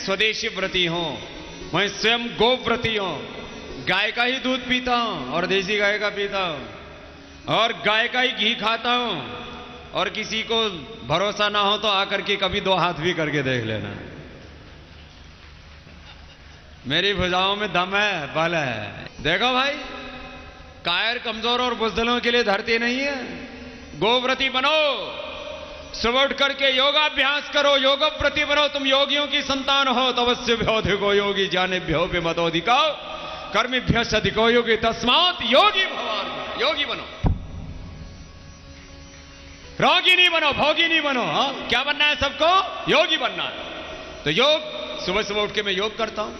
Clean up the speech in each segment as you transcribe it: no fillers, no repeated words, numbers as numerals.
स्वदेशी व्रती हूं, मैं स्वयं गोव्रती हूं। गाय का ही दूध पीता हूं और देसी गाय का पीता हूं और गाय का ही घी खाता हूं। और किसी को भरोसा ना हो तो आकर के कभी 2 हाथ भी करके देख लेना। मेरी भुजाओं में दम है, बल है। देखो भाई, कायर, कमजोर और बुजदिलों के लिए धरती नहीं है। गोव्रती बनो, सुबह उठ करके योगाभ्यास करो, योगव्रती बनो। तुम योगियों की संतान हो। तवस्य भ्योधिको योगी जाने भ्यो पे मतोधिको कर्मिभ्य अधिको योगी तस्मात् योगी भवार्जुन। योगी बनो, रोगी नहीं बनो, भोगी नहीं बनो। क्या बनना है सबको? योगी बनना है। तो योग, सुबह सुबह उठ के मैं योग करता हूं,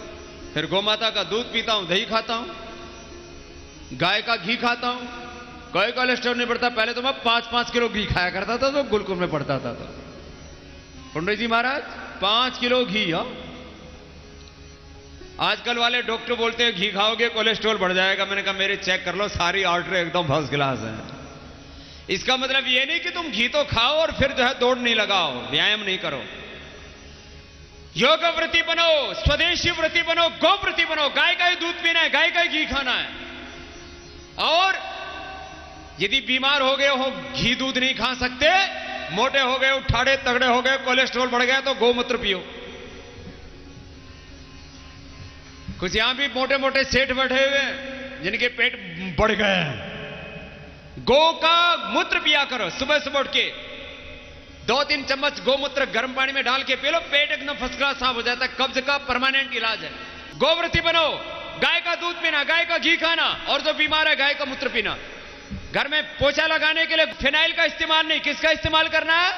फिर गौमाता का दूध पीता हूं, दही खाता हूं, गाय का घी खाता हूं। कोई कोलेस्ट्रॉल नहीं बढ़ता। पहले तो मैं 5-5 किलो घी खाया करता था, तो गुलकुल में पड़ता था। तो पंडित जी महाराज 5 किलो घी। आजकल वाले डॉक्टर बोलते हैं घी खाओगे कोलेस्ट्रॉल बढ़ जाएगा। मैंने कहा मेरे चेक कर लो, सारी आर्टरी एकदम फर्स्ट क्लास है। इसका मतलब ये नहीं कि तुम घी तो खाओ और फिर जो है दौड़ नहीं लगाओ, व्यायाम नहीं करो। योग व्रती बनो, स्वदेशी व्रती बनो, गोव्रती बनो। गाय का ही दूध पीना है, गाय का ही घी खाना है। और यदि बीमार हो गए हो, घी दूध नहीं खा सकते, मोटे हो गए, उठाड़े तगड़े हो गए, कोलेस्ट्रॉल बढ़ गया, तो गोमूत्र पियो। कुछ यहां भी मोटे मोटे सेठ बैठे हुए हैं जिनके पेट बढ़ गए हैं। गो का मूत्र पिया करो। सुबह सुबह उठ के 2-3 चम्मच गोमूत्र गर्म पानी में डाल के पी लो, पेट एकदम फर्स्ट क्लास साफ हो जाता है। कब्ज का परमानेंट इलाज है। गोव्रती बनो, गाय का दूध पीना, गाय का घी खाना, और जो बीमार है गाय का मूत्र पीना। घर में पोछा लगाने के लिए फिनाइल का इस्तेमाल नहीं, किसका इस्तेमाल करना है?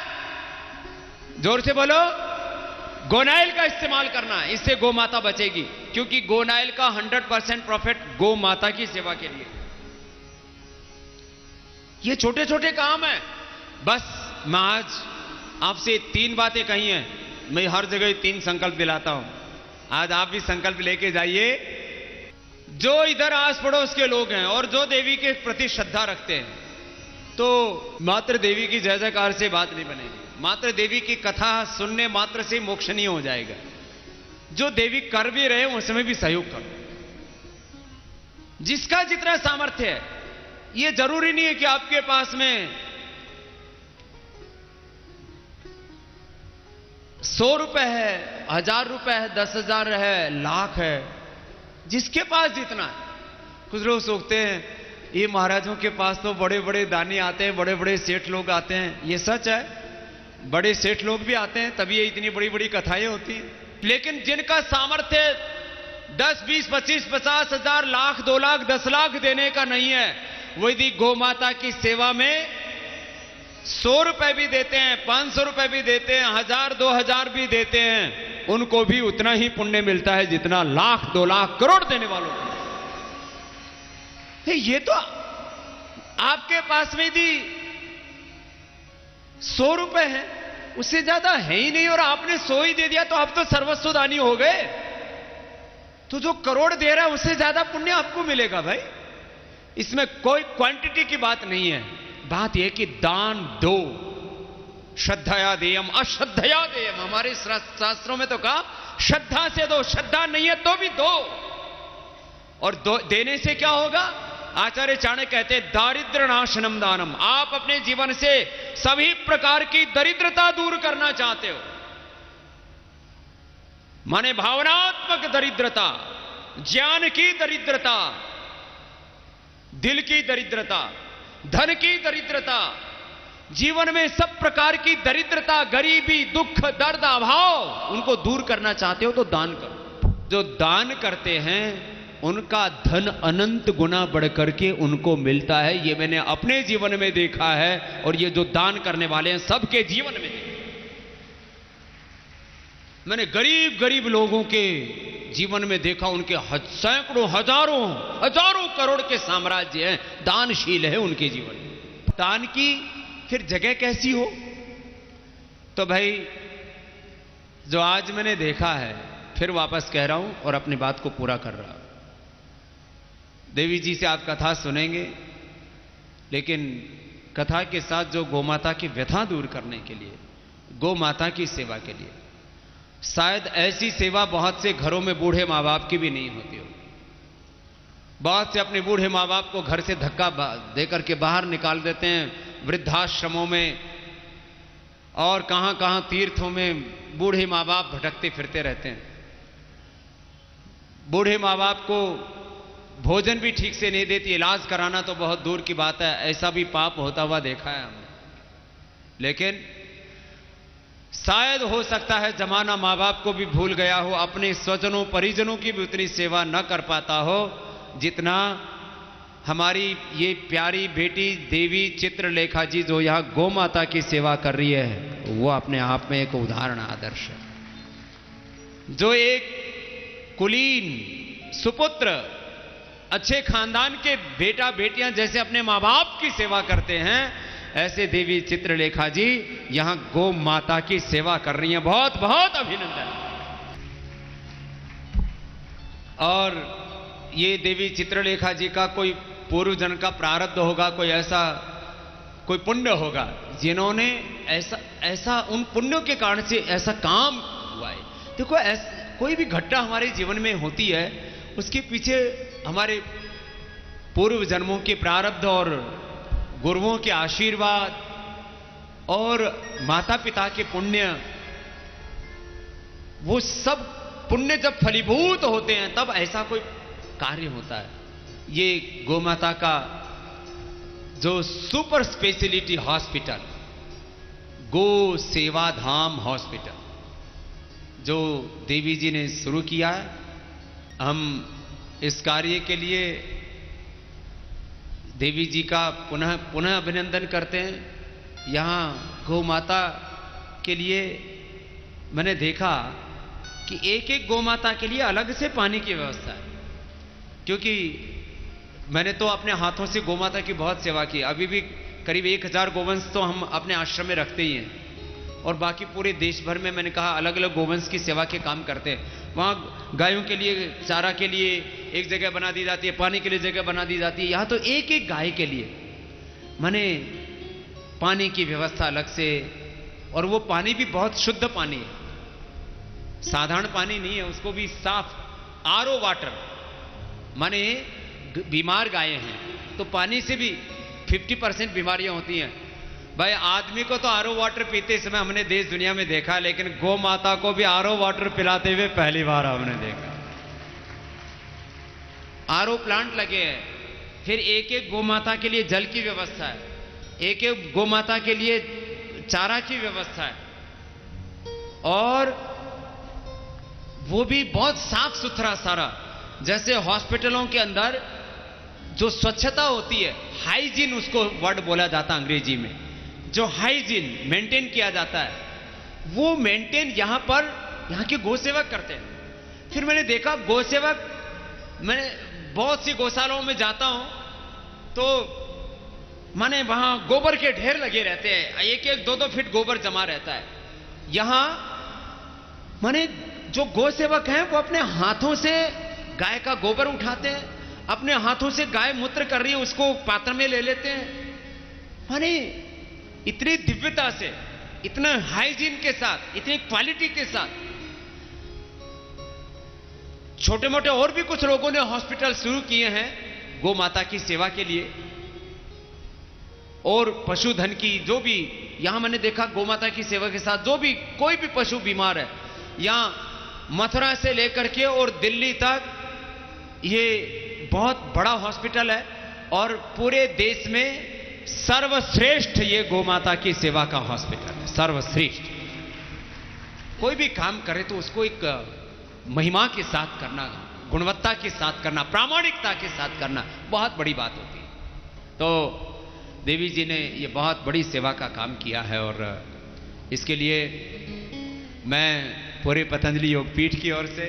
जोर से बोलो। गोनाइल का इस्तेमाल करना है। इससे गौ माता बचेगी, क्योंकि गोनाइल का 100% प्रॉफिट गौ माता की सेवा के लिए। ये छोटे छोटे काम है। बस मैं आज आपसे 3 बातें कही हैं। मैं हर जगह 3 संकल्प दिलाता हूं। आज आप भी संकल्प लेके जाइए। जो इधर आस पड़ोस के लोग हैं और जो देवी के प्रति श्रद्धा रखते हैं, तो मात्र देवी की जय जयकार से बात नहीं बनेगी। मात्र देवी की कथा सुनने मात्र से मोक्ष नहीं हो जाएगा। जो देवी कर भी रहे उसमें भी सहयोग करो, जिसका जितना सामर्थ्य है। यह जरूरी नहीं है कि आपके पास में 100 रुपए है, 1000 रुपए है, 10,000 है, लाख है, जिसके पास जितना है। कुछ लोग सोचते हैं ये महाराजों के पास तो बड़े बड़े दानी आते हैं, बड़े बड़े सेठ लोग आते हैं। ये सच है, बड़े सेठ लोग भी आते हैं, तभी ये इतनी बड़ी बड़ी कथाएं होती हैं। लेकिन जिनका सामर्थ्य 10, 20, 25, 50 हजार, लाख, 2 लाख, 10 लाख देने का नहीं है, वो यदि गौ माता की सेवा में 100 रुपए भी देते हैं, 500 रुपए भी देते हैं, 1000, 2000 भी देते हैं, उनको भी उतना ही पुण्य मिलता है जितना लाख, 2 लाख, करोड़ देने वालों को। ये तो आपके पास में यदि 100 रुपए है, उससे ज्यादा है ही नहीं, और आपने 100 ही दे दिया, तो आप तो सर्वस्व दानी हो गए। तो जो करोड़ दे रहा है उससे ज्यादा पुण्य आपको मिलेगा भाई। इसमें कोई क्वांटिटी की बात नहीं है। बात यह कि दान दो, श्रद्धया देयम अश्रद्धया देयम। हमारे शास्त्रों में तो कहा श्रद्धा से दो, श्रद्धा नहीं है तो भी दो। और देने से क्या होगा? आचार्य चाणक्य कहते हैं दारिद्र्य नाशनम दानम। आप अपने जीवन से सभी प्रकार की दरिद्रता दूर करना चाहते हो, माने भावनात्मक दरिद्रता, ज्ञान की दरिद्रता, दिल की दरिद्रता, धन की दरिद्रता, जीवन में सब प्रकार की दरिद्रता, गरीबी, दुख, दर्द, अभाव, उनको दूर करना चाहते हो तो दान करो। जो दान करते हैं उनका धन अनंत गुना बढ़कर के उनको मिलता है। ये मैंने अपने जीवन में देखा है, और ये जो दान करने वाले हैं सबके जीवन में देखा। मैंने गरीब गरीब लोगों के जीवन में देखा, उनके सैकड़ों, हजारों करोड़ के साम्राज्य हैं, दानशील है उनके जीवन में। दान की फिर जगह कैसी हो? तो भाई जो आज मैंने देखा है, फिर वापस कह रहा हूं और अपनी बात को पूरा कर रहा हूं। देवी जी से आप कथा सुनेंगे, लेकिन कथा के साथ जो गौ माता की व्यथा दूर करने के लिए, गौ माता की सेवा के लिए शायद ऐसी सेवा बहुत से घरों में बूढ़े माँ बाप की भी नहीं होती हो। बहुत से अपने बूढ़े माँ बाप को घर से धक्का देकर के बाहर निकाल देते हैं, वृद्धाश्रमों में और कहां कहां तीर्थों में बूढ़े माँ बाप भटकते फिरते रहते हैं। बूढ़े माँ बाप को भोजन भी ठीक से नहीं देती, इलाज कराना तो बहुत दूर की बात है, ऐसा भी पाप होता हुआ देखा है हमने। लेकिन शायद हो सकता है जमाना माँ बाप को भी भूल गया हो, अपने स्वजनों परिजनों की भी उतनी सेवा न कर पाता हो जितना हमारी ये प्यारी बेटी देवी चित्रलेखा जी जो यहां गौ माता की सेवा कर रही है, वो अपने आप में एक उदाहरण आदर्श है। जो एक कुलीन सुपुत्र अच्छे खानदान के बेटा बेटियां जैसे अपने मां बाप की सेवा करते हैं, ऐसे देवी चित्रलेखा जी यहां गौ माता की सेवा कर रही हैं। बहुत बहुत अभिनंदन। और ये देवी चित्रलेखा जी का कोई पूर्व जन्म का प्रारब्ध होगा, कोई ऐसा कोई पुण्य होगा जिन्होंने ऐसा उन पुण्यों के कारण से ऐसा काम हुआ है। देखो कोई भी घटना हमारे जीवन में होती है, उसके पीछे हमारे पूर्व जन्मों के प्रारब्ध और गुरुओं के आशीर्वाद और माता पिता के पुण्य, वो सब पुण्य जब फलीभूत होते हैं तब ऐसा कोई कार्य होता है। ये गोमाता का जो सुपर स्पेशलिटी हॉस्पिटल, गो सेवा धाम हॉस्पिटल जो देवी जी ने शुरू किया है, हम इस कार्य के लिए देवी जी का पुनः पुनः अभिनंदन करते हैं। यहाँ गौ माता के लिए मैंने देखा कि एक एक गौ माता के लिए अलग से पानी की व्यवस्था है, क्योंकि मैंने तो अपने हाथों से गौ माता की बहुत सेवा की। अभी भी करीब 1000 गोवंश तो हम अपने आश्रम में रखते ही हैं, और बाकी पूरे देश भर में मैंने कहा अलग अलग गोवंश की सेवा के काम करते हैं। वहाँ गायों के लिए चारा के लिए एक जगह बना दी जाती है, पानी के लिए जगह बना दी जाती है। यहाँ तो एक एक गाय के लिए मैंने पानी की व्यवस्था अलग से, और वो पानी भी बहुत शुद्ध पानी है, साधारण पानी नहीं है, उसको भी साफ आरओ वाटर। माने बीमार गायें हैं तो पानी से भी 50% बीमारियां होती हैं। भाई आदमी को तो आरओ वाटर पीते समय हमने देश दुनिया में देखा, लेकिन गौ माता को भी आरओ वाटर पिलाते हुए पहली बार हमने देखा। आरओ प्लांट लगे हैं, फिर एक एक गौ माता के लिए जल की व्यवस्था है, एक एक गौ माता के लिए चारा की व्यवस्था है, और वो भी बहुत साफ सुथरा सारा। जैसे हॉस्पिटलों के अंदर जो स्वच्छता होती है, हाइजीन उसको वर्ड बोला जाता है अंग्रेजी में, जो हाइजीन मेंटेन किया जाता है, वो मेंटेन यहां पर यहां के गौसेवक करते हैं। फिर मैंने देखा गौसेवक, मैंने बहुत सी गौशालाओं में जाता हूं तो माने वहां गोबर के ढेर लगे रहते हैं, एक एक 2-2 फीट गोबर जमा रहता है। यहां माने जो गौसेवक हैं वो अपने हाथों से गाय का गोबर उठाते हैं, अपने हाथों से गाय मूत्र कर रही है उसको पात्र में ले लेते हैं। माने इतनी दिव्यता से, इतना हाइजीन के साथ, इतनी क्वालिटी के साथ। छोटे मोटे और भी कुछ लोगों ने हॉस्पिटल शुरू किए हैं गौ माता की सेवा के लिए, और पशुधन की जो भी यहां मैंने देखा गौ माता की सेवा के साथ जो भी कोई भी पशु बीमार है, यहां मथुरा से लेकर के और दिल्ली तक ये बहुत बड़ा हॉस्पिटल है, और पूरे देश में सर्वश्रेष्ठ ये गौ माता की सेवा का हॉस्पिटल है, सर्वश्रेष्ठ। कोई भी काम करे तो उसको एक महिमा के साथ करना, गुणवत्ता के साथ करना, प्रामाणिकता के साथ करना बहुत बड़ी बात होती है। तो देवी जी ने ये बहुत बड़ी सेवा का काम किया है, और इसके लिए मैं पूरे पतंजलि योगपीठ की ओर से,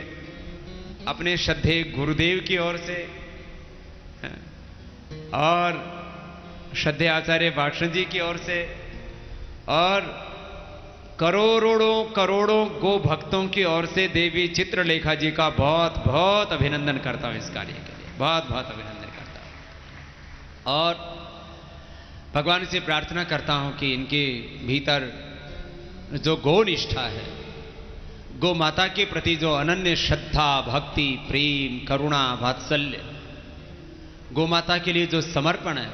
अपने श्रद्धेय गुरुदेव की ओर से, और श्रद्धेय आचार्य भाषण जी की ओर से, और करोड़ों करोड़ों गो भक्तों की ओर से देवी चित्रलेखा जी का बहुत बहुत अभिनंदन करता हूं। इस कार्य के लिए बहुत बहुत अभिनंदन करता हूं, और भगवान से प्रार्थना करता हूं कि इनके भीतर जो गौ निष्ठा है, गौ माता के प्रति जो अनन्य श्रद्धा, भक्ति, प्रेम, करुणा, वात्सल्य, गौ माता के लिए जो समर्पण है,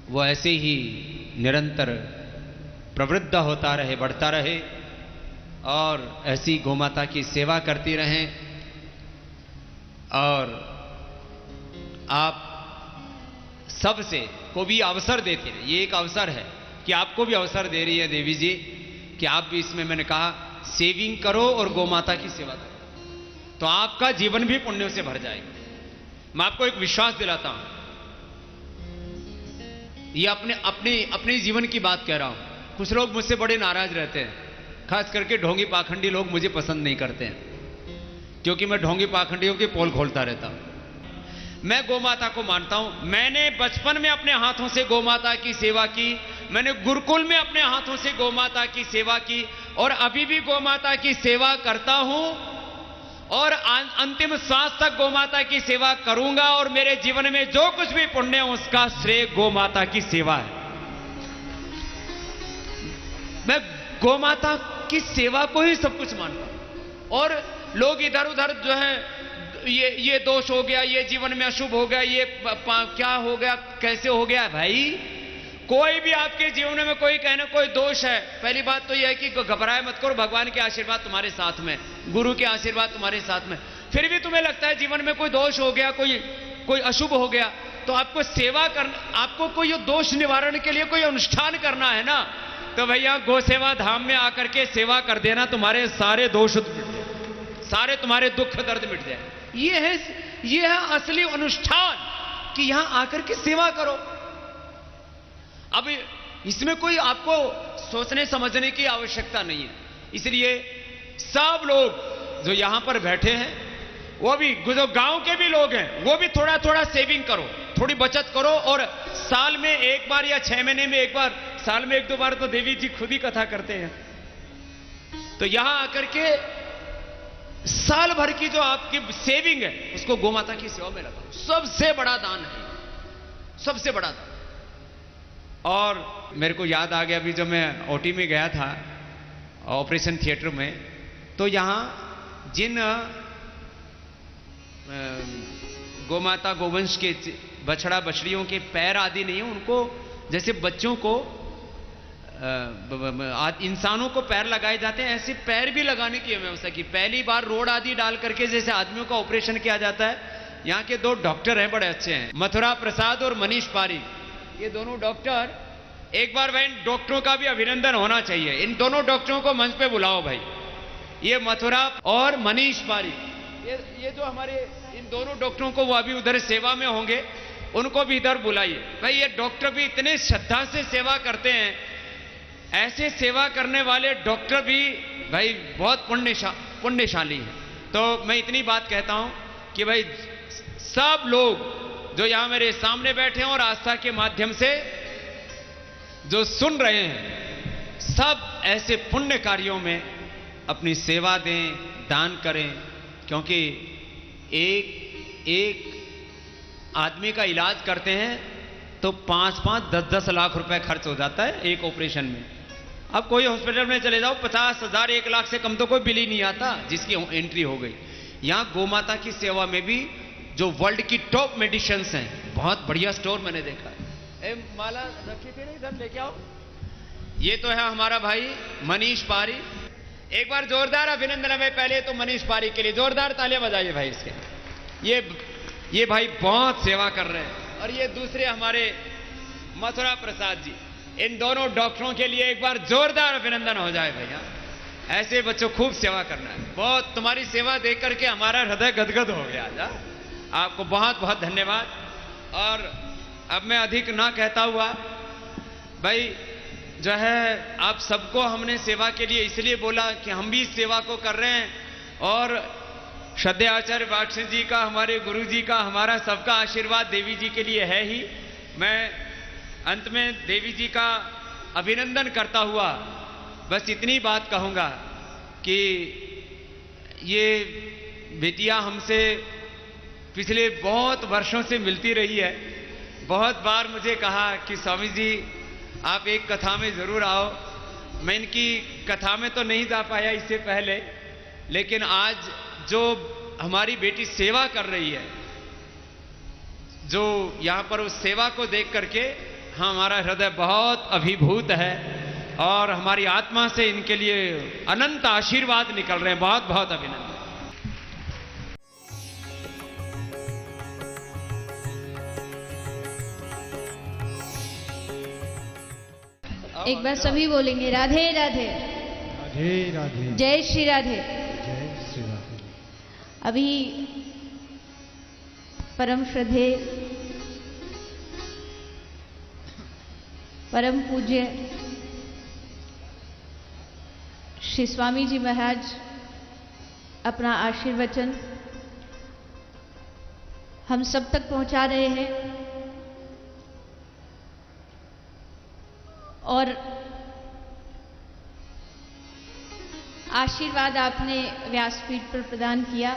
वो ऐसे ही निरंतर प्रवृद्ध होता रहे, बढ़ता रहे और ऐसी गौ माता की सेवा करती रहें। और आप सबसे को भी अवसर देते रहे। ये एक अवसर है कि आपको भी अवसर दे रही है देवी जी कि आप भी इसमें, मैंने कहा, सेविंग करो और गौ माता की सेवा करो, तो आपका जीवन भी पुण्यों से भर जाएगा। मैं आपको एक विश्वास दिलाता हूं, ये अपने जीवन की बात कह रहा हूं। कुछ लोग मुझसे बड़े नाराज रहते हैं, खास करके ढोंगी पाखंडी लोग मुझे पसंद नहीं करते हैं, क्योंकि मैं ढोंगी पाखंडियों की पोल खोलता रहता हूं। मैं गौ माता को मानता हूं। मैंने बचपन में अपने हाथों से गौ माता की सेवा की, मैंने गुरुकुल में अपने हाथों से गौ माता की सेवा की और अभी भी गौ माता की सेवा करता हूं और अंतिम श्वास तक गौ माता की सेवा करूंगा। और मेरे जीवन में जो कुछ भी पुण्य है उसका श्रेय गौ माता की सेवा है। मैं गौ माता की सेवा को ही सब कुछ मानता हूं। और लोग इधर उधर जो है, ये दोष हो गया, ये जीवन में अशुभ हो गया, ये क्या हो गया, कैसे हो गया। भाई, कोई भी आपके जीवन में कोई कहना कोई दोष है, पहली बात तो यह है कि घबराए मत करो, भगवान के आशीर्वाद तुम्हारे साथ में, गुरु के आशीर्वाद तुम्हारे साथ में। फिर भी तुम्हें लगता है जीवन में कोई दोष हो गया, कोई अशुभ हो गया, तो आपको सेवा करना, आपको कोई दोष निवारण के लिए कोई अनुष्ठान करना है ना, तो भैया गौ सेवा धाम में आकर के सेवा कर देना, तुम्हारे सारे दोष मिट जाए, सारे तुम्हारे दुख दर्द मिट जाए। ये है असली अनुष्ठान कि यहां आकर के सेवा करो। अब इसमें कोई आपको सोचने समझने की आवश्यकता नहीं है। इसलिए सब लोग जो यहां पर बैठे हैं, वो भी जो गांव के भी लोग हैं, वो भी थोड़ा थोड़ा सेविंग करो, थोड़ी बचत करो। और साल में एक बार या 6 महीने में एक बार, साल में 1-2 बार तो देवी जी खुद ही कथा करते हैं, तो यहां आकर के साल भर की जो आपकी सेविंग है उसको गौ माता की सेवा में लगाओ। सबसे बड़ा दान है, सबसे बड़ा दान। और मेरे को याद आ गया, अभी जब मैं ओटी में गया था ऑपरेशन थिएटर में, तो यहां जिन गौ माता गोवंश के बछड़ा बछड़ियों के पैर आदि नहीं है, उनको जैसे बच्चों को इंसानों को पैर लगाए जाते हैं, ऐसे पैर भी लगाने की व्यवस्था की। पहली बार रोड आदि डाल करके जैसे आदमियों का ऑपरेशन किया जाता है, यहाँ के 2 डॉक्टर हैं, बड़े अच्छे हैं, मथुरा प्रसाद और मनीष पारी। ये दोनों डॉक्टर, एक बार भाई डॉक्टरों का भी अभिनंदन होना चाहिए। इन दोनों डॉक्टरों को मंच पे बुलाओ भाई, ये मथुरा और मनीष पारी, ये जो हमारे इन दोनों डॉक्टरों को, वो अभी उधर सेवा में होंगे, उनको भी इधर बुलाइए भाई। ये डॉक्टर भी इतने श्रद्धा से सेवा करते हैं, ऐसे सेवा करने वाले डॉक्टर भी भाई बहुत पुण्यशाली हैं। तो मैं इतनी बात कहता हूं कि भाई सब लोग जो यहां मेरे सामने बैठे हैं और आस्था के माध्यम से जो सुन रहे हैं, सब ऐसे पुण्य कार्यों में अपनी सेवा दें, दान करें, क्योंकि एक आदमी का इलाज करते हैं तो 5-5, 10-10 लाख रुपए खर्च हो जाता है एक ऑपरेशन में। अब कोई हॉस्पिटल में चले जाओ, 50,000, 1 लाख से कम तो कोई बिल ही नहीं आता जिसकी एंट्री हो गई। यहां गौ माता की सेवा में भी जो वर्ल्ड की टॉप मेडिसिन्स हैं, बहुत बढ़िया स्टोर मैंने देखा है। माला रखी थी ना, इधर लेके आओ। ये तो है हमारा भाई मनीष पारी। एक बार जोरदार अभिनंदन है पहले तो मनीष पारी के लिए, जोरदार तालियां बजाइए भाई इसके। ये भाई बहुत सेवा कर रहे हैं। और ये दूसरे हमारे मथुरा प्रसाद जी, इन दोनों डॉक्टरों के लिए एक बार जोरदार अभिनंदन हो जाए भैया। ऐसे बच्चों खूब सेवा करना है। बहुत तुम्हारी सेवा देख करके हमारा हृदय गदगद हो गया। जा आपको बहुत बहुत धन्यवाद। और अब मैं अधिक ना कहता हुआ, भाई जो है आप सबको हमने सेवा के लिए इसलिए बोला कि हम भी इस सेवा को कर रहे हैं, और श्रद्धेय आचार्य वात्स्य जी का, हमारे गुरु जी का, हमारा सबका आशीर्वाद देवी जी के लिए है ही। मैं अंत में देवी जी का अभिनंदन करता हुआ बस इतनी बात कहूंगा कि ये बेटियां हमसे पिछले बहुत वर्षों से मिलती रही है। बहुत बार मुझे कहा कि स्वामी जी आप एक कथा में जरूर आओ, मैं इनकी कथा में तो नहीं जा पाया इससे पहले, लेकिन आज जो हमारी बेटी सेवा कर रही है, जो यहां पर उस सेवा को देख करके हमारा हृदय बहुत अभिभूत है और हमारी आत्मा से इनके लिए अनंत आशीर्वाद निकल रहे हैं। बहुत बहुत अभिनंदन। एक बार सभी बोलेंगे राधे राधे। राधे राधे। जय श्री राधे। जय श्री राधे। अभी परम श्रद्धे परम पूज्य श्री स्वामी जी महाराज अपना आशीर्वचन हम सब तक पहुंचा रहे हैं और आशीर्वाद आपने व्यासपीठ पर प्रदान किया।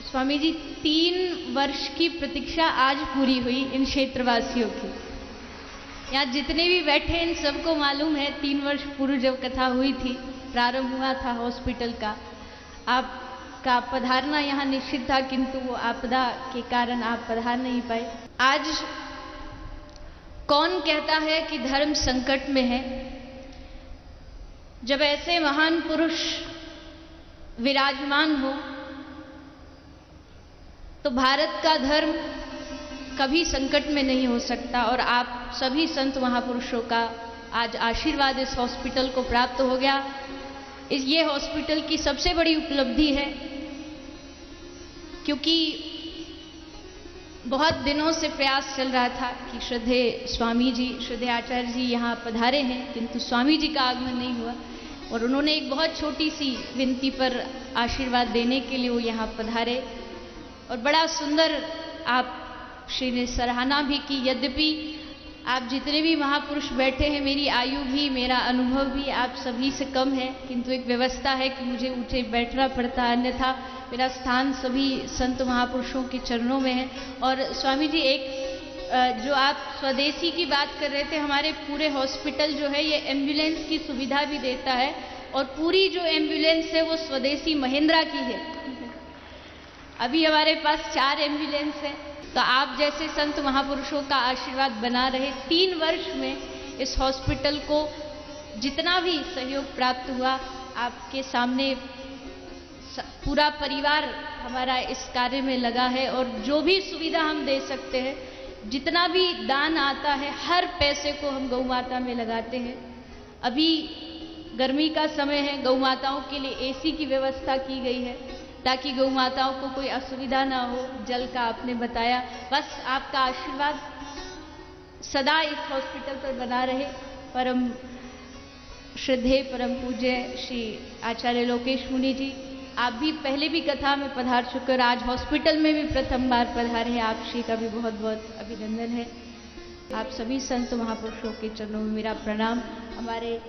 स्वामी जी 3 वर्ष की प्रतीक्षा आज पूरी हुई इन क्षेत्रवासियों की। यहाँ जितने भी बैठे इन सबको मालूम है 3 वर्ष पूर्व जब कथा हुई थी, प्रारंभ हुआ था हॉस्पिटल का, आपका पधारना यहाँ निश्चित था, किंतु वो आपदा के कारण आप पधार नहीं पाए। आज कौन कहता है कि धर्म संकट में है? जब ऐसे महान पुरुष विराजमान हो तो भारत का धर्म कभी संकट में नहीं हो सकता। और आप सभी संत महापुरुषों का आज आशीर्वाद इस हॉस्पिटल को प्राप्त हो गया। ये हॉस्पिटल की सबसे बड़ी उपलब्धि है, क्योंकि बहुत दिनों से प्रयास चल रहा था कि श्रद्धे स्वामी जी, श्रद्धे आचार्य जी यहाँ पधारे हैं, किंतु स्वामी जी का आगमन नहीं हुआ और उन्होंने एक बहुत छोटी सी विनती पर आशीर्वाद देने के लिए वो यहाँ पधारे। और बड़ा सुंदर आप श्री ने सराहना भी की। यद्यपि आप जितने भी महापुरुष बैठे हैं, मेरी आयु भी, मेरा अनुभव भी आप सभी से कम है, किंतु एक व्यवस्था है कि मुझे ऊंचे बैठना पड़ता है, अन्यथा मेरा स्थान सभी संत महापुरुषों के चरणों में है। और स्वामी जी, एक जो आप स्वदेशी की बात कर रहे थे, हमारे पूरे हॉस्पिटल जो है ये एम्बुलेंस की सुविधा भी देता है और पूरी जो एम्बुलेंस है वो स्वदेशी महिंद्रा की है। अभी हमारे पास 4 एम्बुलेंस है। तो आप जैसे संत महापुरुषों का आशीर्वाद बना रहे। 3 वर्ष में इस हॉस्पिटल को जितना भी सहयोग प्राप्त हुआ, आपके सामने पूरा परिवार हमारा इस कार्य में लगा है और जो भी सुविधा हम दे सकते हैं, जितना भी दान आता है, हर पैसे को हम गौ माता में लगाते हैं। अभी गर्मी का समय है, गौ माताओं के लिए एसी की व्यवस्था की गई है ताकि गौ माताओं को कोई असुविधा ना हो। जल का आपने बताया, बस आपका आशीर्वाद सदा इस हॉस्पिटल पर बना रहे। परम श्रद्धेय परम पूज्य श्री आचार्य लोकेश मुनि जी, आप भी पहले भी कथा में पधार चुके और आज हॉस्पिटल में भी प्रथम बार पधारे हैं। आप श्री का भी बहुत बहुत अभिनंदन है। आप सभी संत महापुरुषों के चरणों में मेरा प्रणाम। हमारे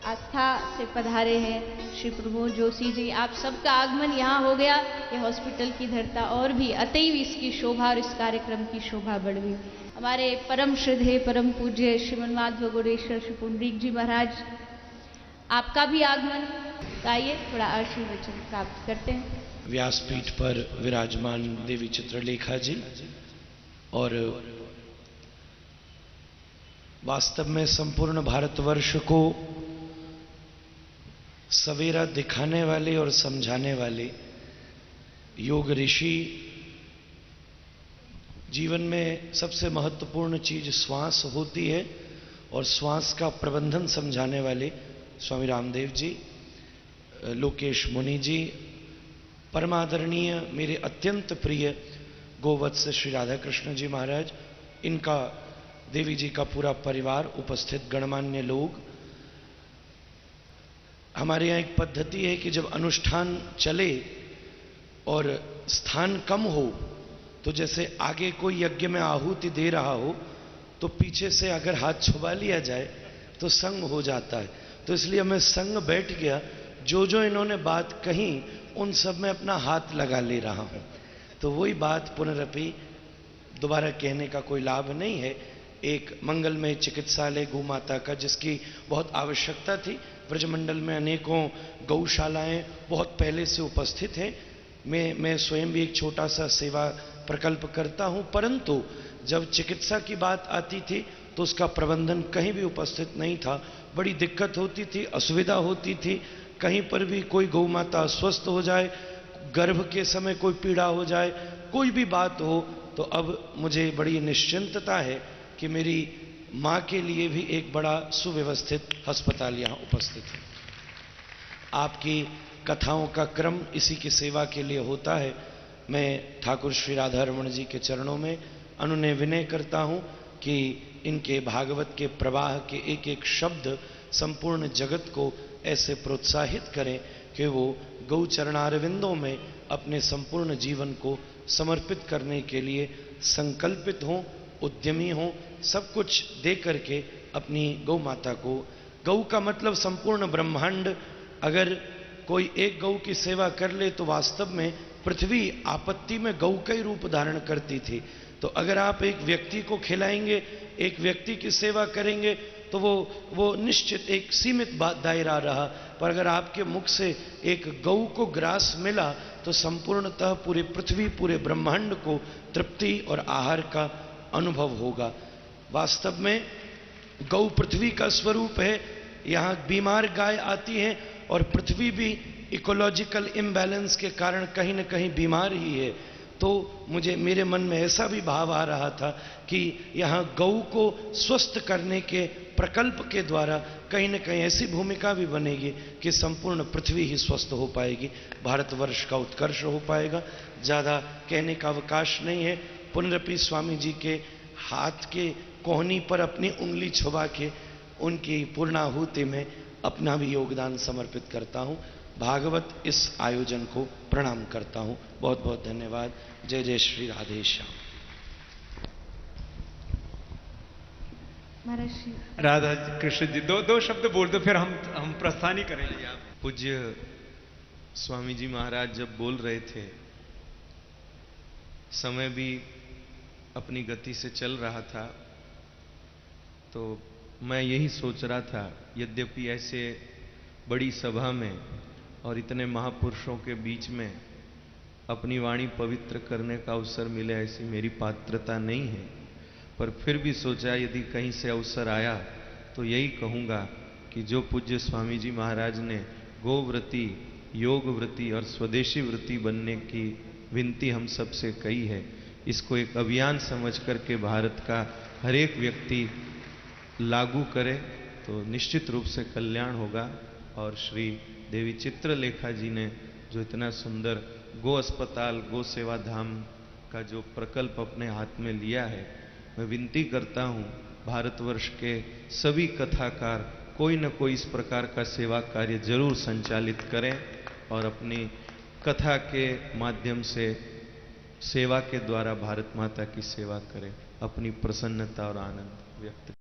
आस्था से पधारे हैं श्री प्रमोद जोशी जी, आप सबका आगमन यहाँ हो गया। ये हॉस्पिटल की धरता और भी अतएव इसकी शोभा और इस कार्यक्रम की शोभा बढ़ गई। हमारे परम श्रद्धेय परम पूज्य श्रीमन माधव गौड़ेश्वर श्री पुंडरीक जी महाराज, आपका भी आगमन। आइए थोड़ा आशीर्वचन प्राप्त करते हैं। व्यासपीठ पर विराजमान देवी चित्रलेखा जी, और वास्तव में संपूर्ण भारतवर्ष को सवेरा दिखाने वाले और समझाने वाले योग ऋषि, जीवन में सबसे महत्वपूर्ण चीज श्वास होती है और श्वास का प्रबंधन समझाने वाले स्वामी रामदेव जी, लोकेश मुनि जी, परमादरणीय मेरे अत्यंत प्रिय गोवत्स श्री राधा कृष्ण जी महाराज, इनका देवी जी का पूरा परिवार, उपस्थित गणमान्य लोग। हमारे यहाँ एक पद्धति है कि जब अनुष्ठान चले और स्थान कम हो, तो जैसे आगे कोई यज्ञ में आहुति दे रहा हो तो पीछे से अगर हाथ छुपा लिया जाए तो संग हो जाता है। तो इसलिए मैं संग बैठ गया, जो जो इन्होंने बात कही उन सब में अपना हाथ लगा ले रहा हूं। तो वही बात पुनरपि दोबारा कहने का कोई लाभ नहीं है। एक मंगलमय चिकित्सालय गौ माता का, जिसकी बहुत आवश्यकता थी। ब्रजमंडल में अनेकों गौशालाएं बहुत पहले से उपस्थित हैं। मैं स्वयं भी एक छोटा सा सेवा प्रकल्प करता हूं, परंतु जब चिकित्सा की बात आती थी तो उसका प्रबंधन कहीं भी उपस्थित नहीं था। बड़ी दिक्कत होती थी, असुविधा होती थी। कहीं पर भी कोई गौ माता अस्वस्थ हो जाए, गर्भ के समय कोई पीड़ा हो जाए, कोई भी बात हो, तो अब मुझे बड़ी निश्चिंतता है कि मेरी माँ के लिए भी एक बड़ा सुव्यवस्थित अस्पताल यहाँ उपस्थित है। आपकी कथाओं का क्रम इसी की सेवा के लिए होता है। मैं ठाकुर श्री राधा रमण जी के चरणों में अनुनय विनय करता हूँ कि इनके भागवत के प्रवाह के एक एक शब्द संपूर्ण जगत को ऐसे प्रोत्साहित करें कि वो गौ चरणारविंदों में अपने संपूर्ण जीवन को समर्पित करने के लिए संकल्पित हों, उद्यमी हों, सब कुछ दे करके अपनी गौ माता को, गौ का मतलब संपूर्ण ब्रह्मांड, अगर कोई एक गौ की सेवा कर ले तो वास्तव में पृथ्वी आपत्ति में गौ का ही रूप धारण करती थी। तो अगर आप एक व्यक्ति को खिलाएंगे, एक व्यक्ति की सेवा करेंगे, तो वो निश्चित एक सीमित दायरा रहा। पर अगर आपके मुख से एक गौ को ग्रास मिला तो संपूर्णतः पूरे पृथ्वी, पूरे ब्रह्मांड को तृप्ति और आहार का अनुभव होगा। वास्तव में गौ पृथ्वी का स्वरूप है। यहाँ बीमार गाय आती है और पृथ्वी भी इकोलॉजिकल इम्बैलेंस के कारण कहीं न कहीं बीमार ही है। तो मेरे मन में ऐसा भी भाव आ रहा था कि यहाँ गौ को स्वस्थ करने के प्रकल्प के द्वारा कहीं न कहीं ऐसी भूमिका भी बनेगी कि संपूर्ण पृथ्वी ही स्वस्थ हो पाएगी, भारतवर्ष का उत्कर्ष हो पाएगा। ज़्यादा कहने का अवकाश नहीं है। पुनरपि स्वामी जी के हाथ के कोहनी पर अपनी उंगली छुपा के उनकी पूर्णाहुति में अपना भी योगदान समर्पित करता हूँ। भागवत इस आयोजन को प्रणाम करता हूँ। बहुत बहुत धन्यवाद। जय जय श्री राधे श्याम। महाराज श्री राधा कृष्ण जी दो शब्द बोल दो, फिर हम प्रस्थान ही करेंगे। आप पूज्य स्वामी जी महाराज जब बोल रहे थे, समय भी अपनी गति से चल रहा था, तो मैं यही सोच रहा था, यद्यपि ऐसे बड़ी सभा में और इतने महापुरुषों के बीच में अपनी वाणी पवित्र करने का अवसर मिले, ऐसी मेरी पात्रता नहीं है, पर फिर भी सोचा यदि कहीं से अवसर आया तो यही कहूँगा कि जो पूज्य स्वामी जी महाराज ने गोव्रती, योग व्रती और स्वदेशी व्रती बनने की विनती हम सबसे कही है, इसको एक अभियान समझ करके भारत का हर एक व्यक्ति लागू करे तो निश्चित रूप से कल्याण होगा। और श्री देवी चित्रलेखा जी ने जो इतना सुंदर गो अस्पताल, गो सेवा धाम का जो प्रकल्प अपने हाथ में लिया है, मैं विनती करता हूँ भारतवर्ष के सभी कथाकार कोई न कोई इस प्रकार का सेवा कार्य जरूर संचालित करें और अपनी कथा के माध्यम से, सेवा के द्वारा भारत माता की सेवा करें, अपनी प्रसन्नता और आनंद व्यक्त